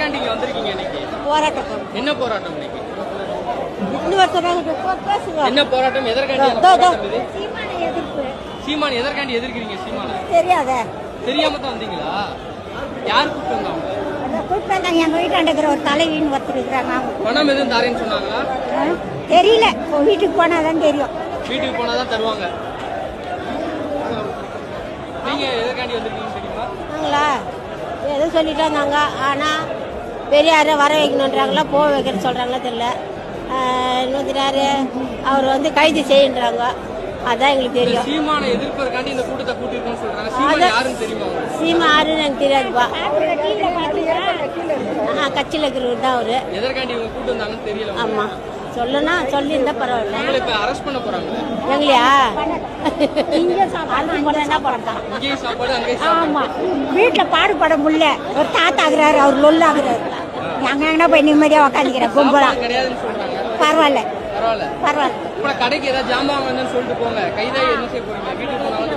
எதற்காண்டி இங்க வந்திருக்கீங்க இன்னைக்கு? போராட்டம். என்ன போராட்டம் இன்னைக்கு? என்ன போராட்டம்? எதற்காண்டி போராட்டம் இது? சீமான் எதற்காண்டி எதிர்க்கிறீங்க? சீமான தெரியாத தெரியாம தான் வந்தீங்களா? யார் கூப்பிட்டு வந்தாங்க? எங்க வீட்டாண்ட ஒரு தலைவின்னு ஒருத்தருக்குறாங்க. பணம் எதுவும் தாரேன்னு சொன்னாங்களா? தெரியல, வீட்டுக்கு போனாதான் தெரியும். வீட்டுக்கு போனாதான் தருவாங்க. நீங்க எதற்காண்டி வந்திருக்கீங்க தெரியுமா? நாங்களா எதுவும் சொல்லிட்டு வந்தாங்க. ஆனா பெரியார வர வைக்கணுன்றாங்களா போக வைக்கிறேன்னு சொல்றாங்களா தெரியல. இன்னொருத்தராரு அவர் வந்து கைது செய்யன்றாங்க. அதான் எங்களுக்கு தெரியும். சீமானை எதிர்ப்பதற்காண்டி இந்த கூட்டத்தை கூட்டிருக்கோம்னு சொல்றாங்க. சீமான் யாருன்னு தெரியுமா? சீமா யாருன்னு எனக்கு தெரியாதுப்பா. கட்சியில் இருக்கிறவர் தான் அவரு. எதற்காண்டி இவங்க கூட்டு வந்தாங்கன்னு தெரியல. ஆமா, சொல்லனா சொல்லியிருந்தா பரவாயில்ல. உங்களை இப்ப அரெஸ்ட் பண்ண போறாங்க. எங்களையா? இங்கே சாப்பாடு என்ன பண்ணலாம்? இங்கேயும் சாப்பாடு அங்கேயும் ஆமா, வீட்டில் பாடுபட முடியல. ஒரு தாத்தா ஆகுறாரு, அவர் லொல்லாகிறாரு. எங்கன்னா போய் நிம்மதியாக உக்காந்துக்கிறேன் கும்பலா. கிடையாதுன்னு சொல்றாங்க. பரவாயில்ல பரவாயில்ல பரவாயில்ல. கடைக்கு ஏதாவது ஜாமான் வந்து சொல்லிட்டு போங்க. கைதாகி என்ன செய்ய போறீங்க? வீட்டுக்கு போனாலும்